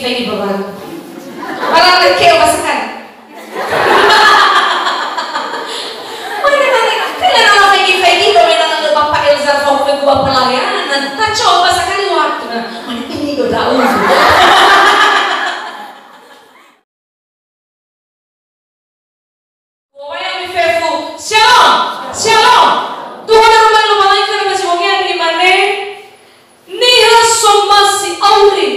fegi babago. Parang nagkeo basakan. Kailan ang fegi kami na Bapak Elza Fong gua pelayanan. Tak coba sekali waktu na. Mana ini do daun. Shalom, shalom. Tuhan ang malumalaika na masibongyan di mana? Niha somasi auri,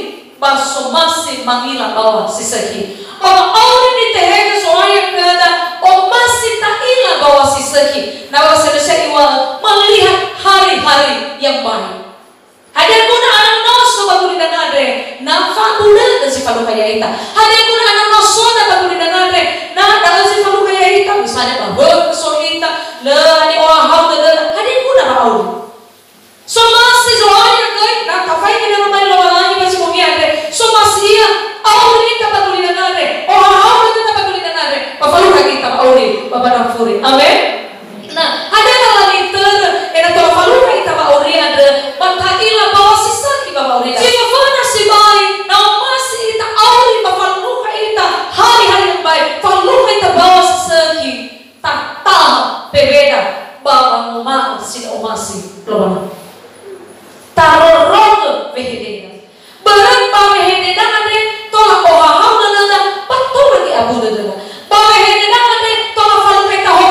ba somasi mangila bawa sisaki. Ama auri ni tehega soalnya kada, o masih tahila bawa sisaki. Nawa selesai iwa melihat hari-hari yang baik. Hadir kuna anak noso baguli dan ade, na fabula si falu kaya ita. Hadir kuna anak noso na baguli dan ade, na dalam si falu kaya ita. Misalnya bahwa kesolita, le ni orang hau le, hadir kuna bau. So masih zoalnya kau, na kafai kita ramai lawan lagi masih mungkin ade. So masih ia, awal kita baguli dan ade, orang hau kita baguli dan ade. Pafalu kaya kita awal, bapak nafuri. Amin. Nah, ada lagi enak kalau falu kita bauri ada mantailah bawa sisa kita bauri. Si bafana si baik, now masih kita auri bafalu kita hari-hari yang baik. Falu kita bawa sisa kita tak berbeda bawa rumah si omasi keluar. Taruh roh behedena. Berat bawa behedena ada tolak orang hau dana betul lagi abu dana. Bawa behedena ada tolak falu kita ho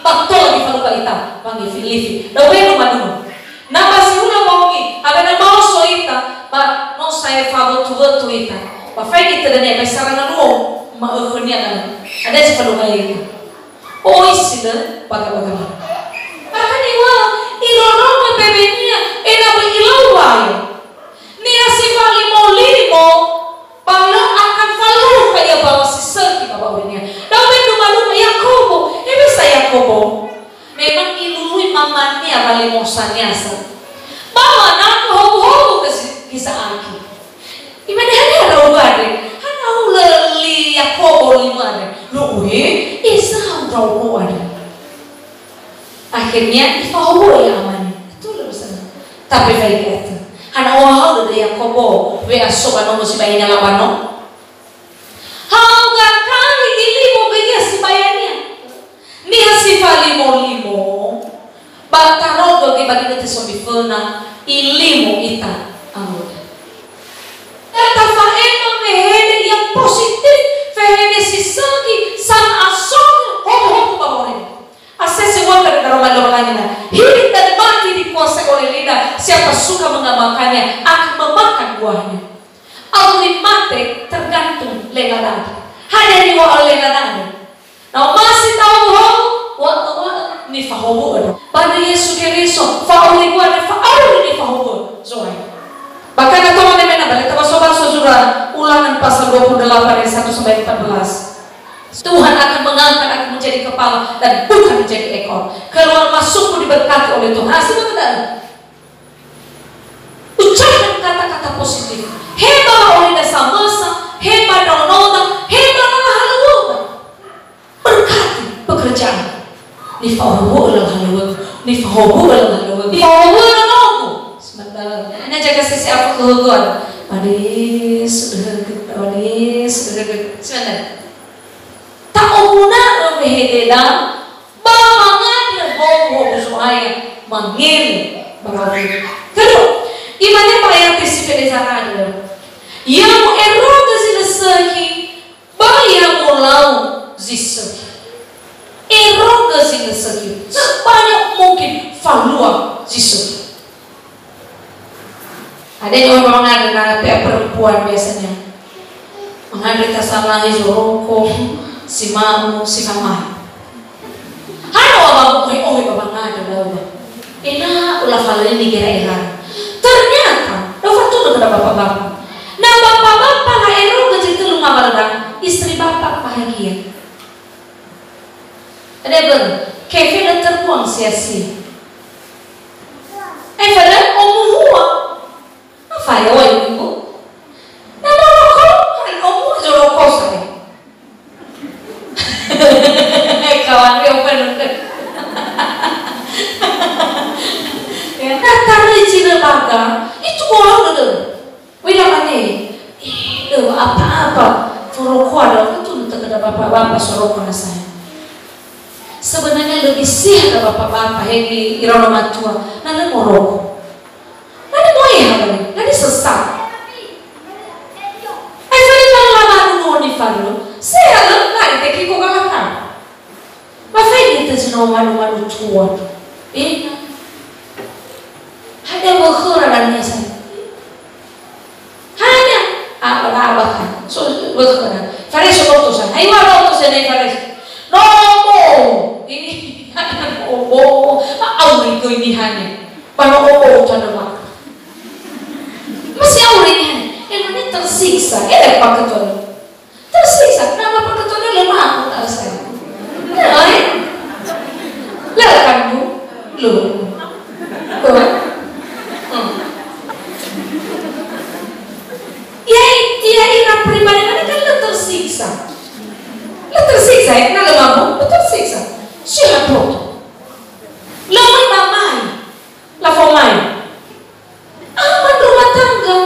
Bakto lagi falu kaita, pangi filifi. Dawe no manu. Na basi una mongi, aga na mau soita, ba no saya falu tuwa tuita. Ba fai kita dane ba sarana no, ma urnia na. Ada si falu kaita. O isida baga. Akan iwa, irono ma bebenia, ena ba ilawai. Ni asifa limo, bala akan falu kaya bawa sisa kita bawanya. Dawe no manu Yakobo. Bisa Yakobo memang ilului mamanya bali mosanya sa bawa nak ho ke kisah aki imane ada ubade hana ulali Yakobo limane lo Esau tahu ada akhirnya ifawo ya amane itu lo sana tapi baik itu hana wahau dari Yakobo we asoba no si bayanya lawano hangga kali ilimo bagi si bayanya ni hasifa limo bataro bagi kita sombifona ilimo ita amuda eta faema mehede yang positif fehede sisaki san asong homo babore asese waka dari rumah-rumahnya hidup dan mati dikuasai oleh lidah. Siapa suka mengamalkannya akan memakan buahnya. Auli mate tergantung legadan hanya di wa legadan. Now masih tahu wa ni fahobo ada. Pada Yesus Kristus fauli gua ada fauli ni fahobo. Zoe. Bahkan atau mana mana balik tahu sobat saudara Ulangan pasal 28 ayat 1 sampai 14. Tuhan akan mengangkat aku menjadi kepala dan bukan menjadi ekor. Keluar masukku diberkati oleh Tuhan. Asli benar. Ucapkan kata-kata positif. Hebat oleh dasar masa, hebat donoda, hebat haluwa. Berkati pekerjaan. Ni fahubu lang haluwa, ni fahubu lang haluwa, ni fahubu lang haluwa. Sebentar, ini jaga sisi apa kehuguan. Adis, sebentar. Tak umuna mehededa bamangan bobo suaya mangil bagaimana kedua imannya bayar tisipede zarada yang eroga zinasahi bayar mulau zisaki eroga zinasahi sebanyak mungkin falua zisaki. Ada yang orang ada perempuan biasanya menghadiri tasalahi joroko si mamu, si kamai. Hano abamu ohi babang ada dawa. Ina ulah falani ni kira-kira. Ternyata, dapat tuh kepada bapak-bapak. Nah bapak-bapak lah ero kecil tu lumah baladang, istri bapak bahagia. Ada ber, kefe dan terpuang sia-sia. Pada omuhua, apa ya wajib ibu? Nah rokok, kan omuh jorokok saya. Kawan dia open ya, nah taruh di Cina baga itu bohong dulu. Wih apa nih? bapak-bapak sorok saya. Sebenarnya lebih sih ada bapak-bapak yang di irono matua, nanti mau rokok, nanti mau ya apa nanti sesat. Jadi kalau lama dulu nih Fadlo, saya nggak teki kok kalah kan? Apa ini terjadi malu-malu tua? Ada berkerannya saya. Hanya apa kan? So berkeran. Faris utusan. Ayo utusan ini Faris. Nomo ini ada obo. Auri ko ini hanya. Pano obo canda mak. Masih auri ini hanya. Ini tersiksa. Ada paketon. Tersiksa. Nama paketonnya lemah aku tak saya. Lihat kan bu, lu. Ya ira pribadi kan lo tersiksa. Lo tersiksa ya, kenapa kamu? Lo tersiksa. Siapa tuh? Lo main mamai, la fomai. Aman rumah tangga.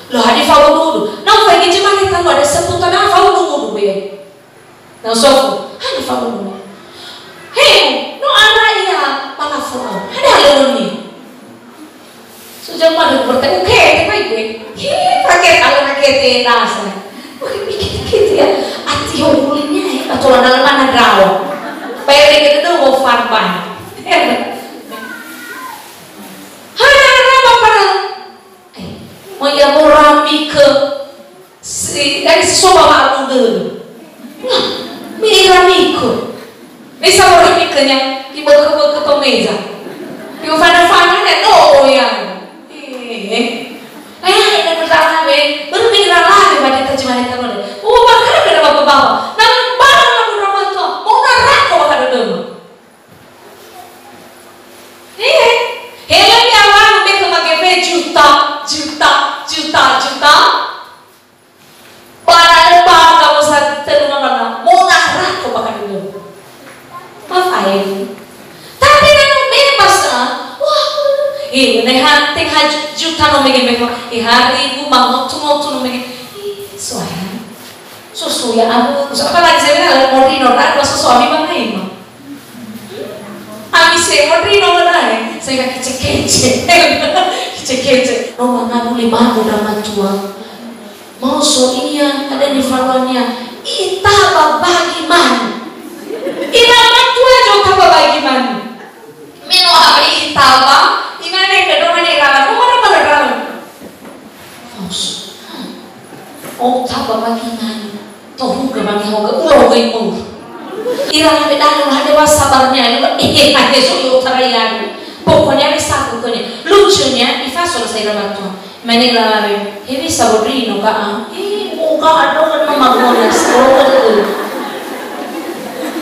Lo hari fawon dulu. Nang pengen cuma kita lo ada sebutan apa fawon dulu be. Nang sofu, hari fawon dulu. Hei, no anak ya, malah fawon. Ada hal ni. Sejak mana bertemu kete baik gue, pakai kalau nak kete nasa, kete ya, hati hulunya ya, atau dalam mana draw, bayar kita tu mau farban, apa pada, mau ya mau rambi ke, dari sesuatu apa dulu, milih rambi ke, bisa mau rambi ke yang dibawa ke pemeja, yang fana ni no yang ada pertama baru mikirkan lagi pada terjemahan itu ada. Oh bahkan ada bapak-bapak, namun barang lagu ramah tua, mau narak kau bahkan ada dulu. Helm yang lalu mereka pakai juta. Pada lebar kamu saat terima mana, mau narak kau bahkan ada dulu. Ngapain? Tapi namun bebas lah. Nehan tengah juta nomegi mereka, hari ibu bangun tuh nomegi, soalnya, susu ya aku, apa lagi saya bilang mau dinorat, masa suami bangga mah, ami saya mau dinorat, saya kece, nomor ngamu 5 udah matua, mau so iya ada di farwannya, itaba bagi man, ina matua juga bagi man, mino hari itaba. Ingane kedua ni rawan, mana rawan? Fos. Oh, tak bagi mana? Tahu ke bagi hoga, ulo ke ibu. Irang bedan ada sabarnya, ada suyu terayan. Pokoknya bisa pokoknya. Lucunya, ifasol saya rawan tu. Mana rawan? Ini saborino ka? Muka ada kan magonas, oh.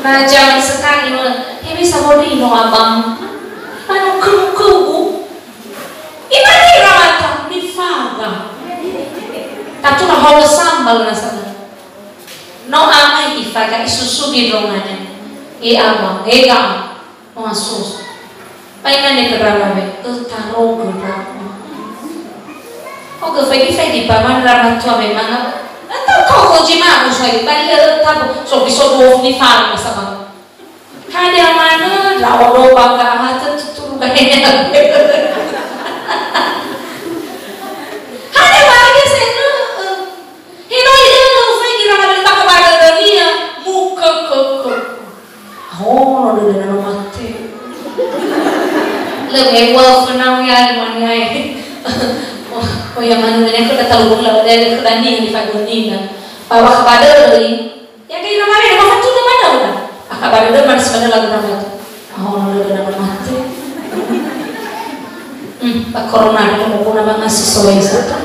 Nah, jangan sekali ini saborino abang. Ano kubu? Imani ramata ni faga. Tatuna hola sambal na sana. No amai ifaga isusu di ronganya. Ama, ga. No asus. Paingan ni keralawe, taro kerala. O ke di paman ramatua memang. Atau kau jima usai balik tabu so biso do ni faga sama. Kada mana lawa bangga hata tuturu kaya. Ada lagi saya hino ide no fai kira ada tak kepada dia muka koko. Oh, ada nama mati. Lebih wow kenal ya mana ya. Oh yang mana ni aku dah tahu lah dari kedani di Faguninga. Bawa kepada dari. Ya kira mana ada macam tu mana udah. Kabar itu mana sebenarnya lagu nama itu? Oh, ada nama mati. Pak Corona itu mau guna banget sesuai satu.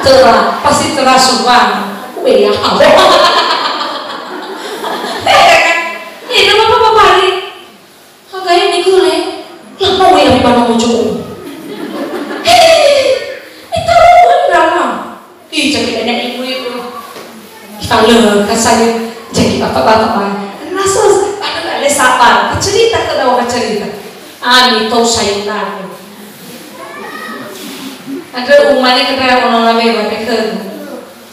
Terah, pasti terah semua. Ya, ini nama apa hari? Kagaknya ni gule. Lah mau yang di mana mau cukup? Itu pun drama. Ih, jadi nenek ibu. Kita leh, kasih jadi bapak-bapak. Rasa ada sabar, cerita ke dalam cerita. Ani tahu saya tahu. Ada umatnya kita orang lain berdekat.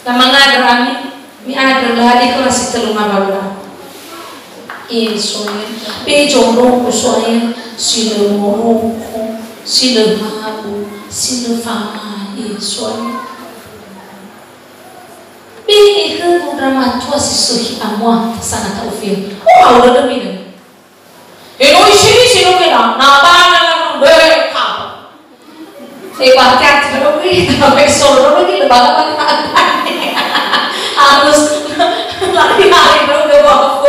Nama ada kami, Mi adalah di kelas itu lu ngabala. Soalnya, jodoh soalnya sila moroko, sila mabu, sila fama, soalnya. Ke drama tua si suhi amwa sana tau film. Oh, udah demi nih. Sini kena, nabana lang berkah. Bakit kalau tapi solo lagi lebaran harus lari-lari dong ke bawah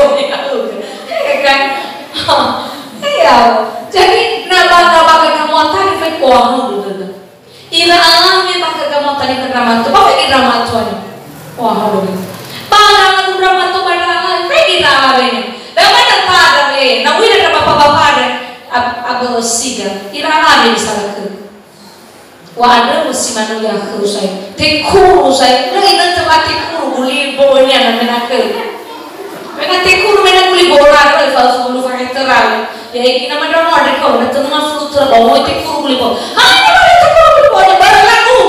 kan? Ya, jadi nabak kekamuatan itu kuah dulu. Ira alami pakai kekamuatan itu drama tu, apa ini drama tuanya? Wah, dulu. Pandangan drama tu pandangan, pergi drama ini. Dapat tak ada ni, nak boleh ada apa-apa ada, apa siga. Ira alami misalnya tu. Wah, ada musim mana yang aku saya, tekuru saya, lagi nanti tekuru buli bolanya nak ke. Mereka tekuru mereka buli bola, kalau falso bulu pakai teral. Ya, ini nama drama ada kau, ada tengah flutur bawa tekuru buli bola. Hanya mana tekuru buli bola, barang laku.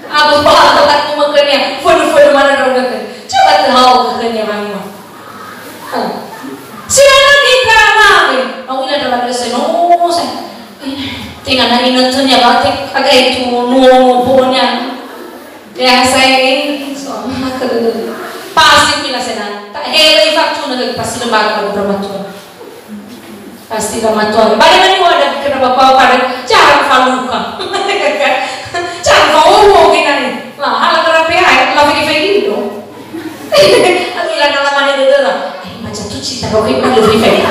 Aku bawa tempat kumakannya, foto mana drama kan? Coba tahu kakaknya mana. Siapa kita mana? Aku ini adalah biasa, no saya. Tinggal na inantunya batik agak itu nuo punya ya saya ini so pasti bila saya tak hele faktu na pasti lembaga bermatuan pasti bermatuan bagaimana mau ada kenapa bawa pada jangan faluka jangan bawa gini nih lah hal terapi ayat lah fegi dong aku ilan alamannya dulu lah macam tu cerita kau kayak mana lebih fegi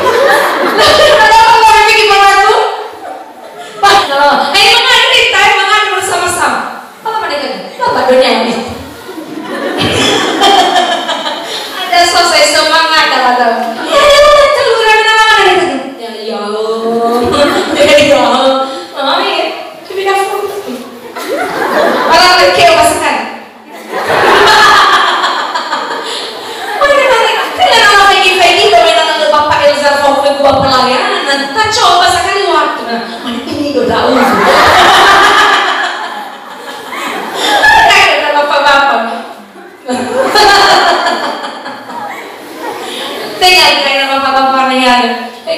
mengalir bersama-sama. Apa mereka? Apa dunia ini? Ada selesai semangat ada. Ya, teluran mana itu? Ya, mami, kita dah full. Kalau lekeu pasangan. Kalau nama Fegi kalau dengan Bapak Elza Fok ke gua pelayanan, tak coba sekali waktu. Mana ini udah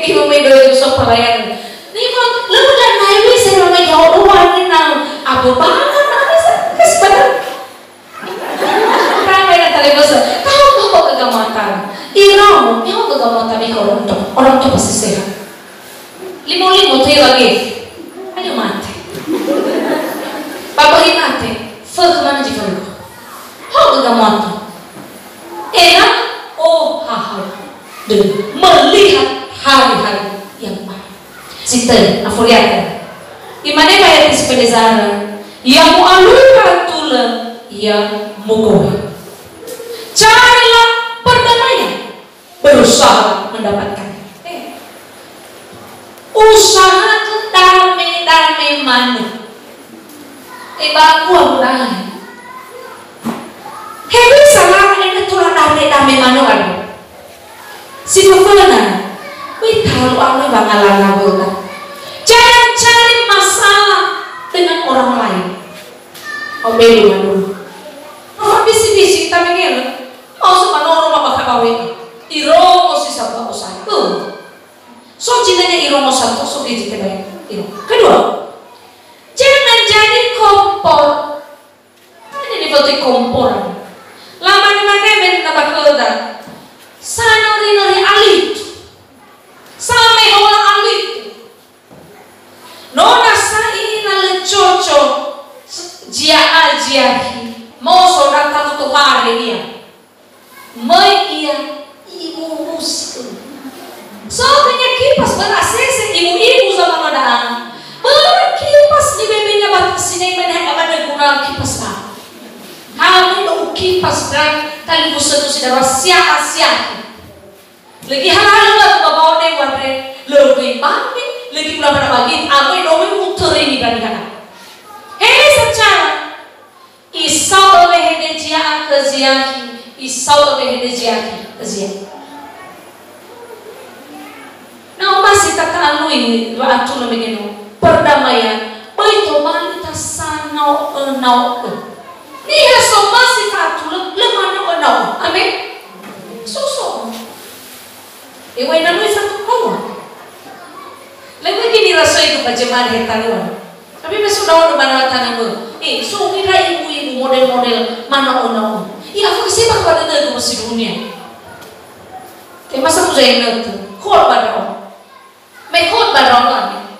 Ibu medo itu sok pelayan. Nih mau lu udah naik bisa nama jauh luar nih nang abu banget nanti kesempatan. Ramai nanti tadi bosan. Tahu kok kegamatan. Iramu, yang kegamatan ini orang tua pasti sehat. Limo tuh lagi. Ayo mati. Bapak ini mati. Fek mana jika lu? Kau kegamatan. Enak. Oh haha. Dan melihat hari-hari yang baik. Sita, afuriakan. Imane bayar sepedezara, yang mualukan tulang, yang mugoy. Carilah perdamaian, berusaha mendapatkan. Usaha ke damai mana? Baku aku dah. Hebi salah ini tulang damai mana kan? Si pefana. Tahu apa bangalan kita. Jangan cari masalah dengan orang lain. Obelu dulu. Oh bisi tapi gini. Oh sama orang apa kawin. Iromo si sabda satu. So cintanya iromo satu so dia cinta baik. Kedua, jangan jadi kompor. Ini foto komporan. Lama ni mana men nabak keluar. Sana nari alit. Sampai orang alit. Nona sai na lecoco jiahi. Mau saudara tahu tu hari dia. Mai ia ibu musuh. Soalnya kipas berasese ibu sama madaan. Berkipas di bebenya batas sini mana ada guna kipas lah. Kami lu kipas dan tali musuh tu sudah sia-sia. Lagi hal-hal yang bawa orang warna lebih baik, lagi pula pada bagi aku yang lebih muter ini kan kan. Hei secara isau lehede jia keziaki, isau lehede jiaki keziaki. Nah masih tak tahu ini dua acung lebih geno perdamaian. Baik tu malita sanau. Nih so masih tak tahu lemana no. Amin. Suso. Iway na mo isang tukawa. Lagi gini rasa itu bagaimana hetaluan. Tapi besok dawan mana tanah mo. So kira ibu-ibu model-model mana ona. Iya aku kasi bakal ada di masih dunia. Kayak masa aku jadi itu. Khot badau. May khot badau lagi.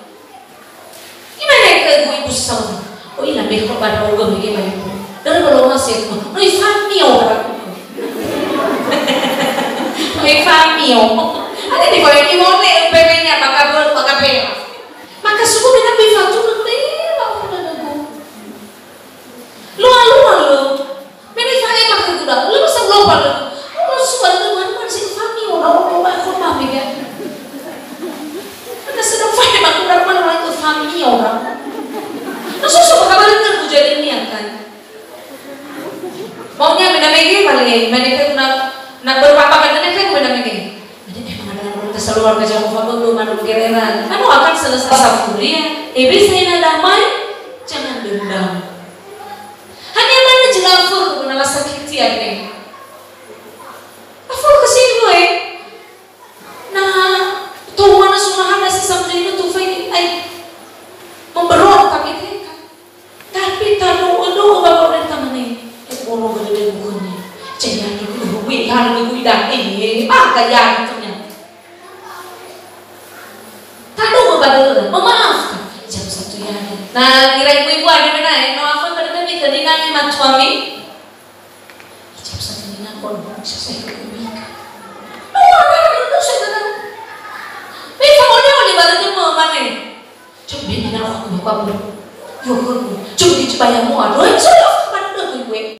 Gimana ke ibu sama? Oh iya may khot badau gak gimana ibu. Dari kalau masih aku, no ifamio berarti. No ifamio. Ada di bawah ini mau nih PB-nya pakai pera. Maka suku dengan bifatu nih, mau nunggu. Lu. Mana saya pakai kuda. Lu masa lupa lu. Lu suka teman-teman sih famio orang aku mami kan. Mana sedang file aku darman orang itu famio orang. Lu suka kabar dengar jadi niat kan. Maunya menamegi paling mereka nak berpapa kan mereka menamegi. Keseluruhan kejauhan belum ada kegeeran. Kamu akan selesai sapuria. Iblis saya damai, jangan dendam. Hanya mana jelafur menala sakit tiap ni. Afur kesini gue. Nah, tuh mana sunahan nasi sampai itu tuh fai memberontak itu kan. Tapi tahu ulu bapak dari taman ni. Orang gede bukannya. Jangan dulu gue hari gue dah ini. Kaya itu. Memaafkan jam 1 ya. Nah, kira ibu-ibu ada mana ya? Maafkan pada kami keningan iman suami. Jam 1 ini aku bisa saya kebumikan. Ada saya kata. Tapi kamu oleh baliknya mau mana? Coba ini aku buka belum. Yo, coba dicoba yang mau ada.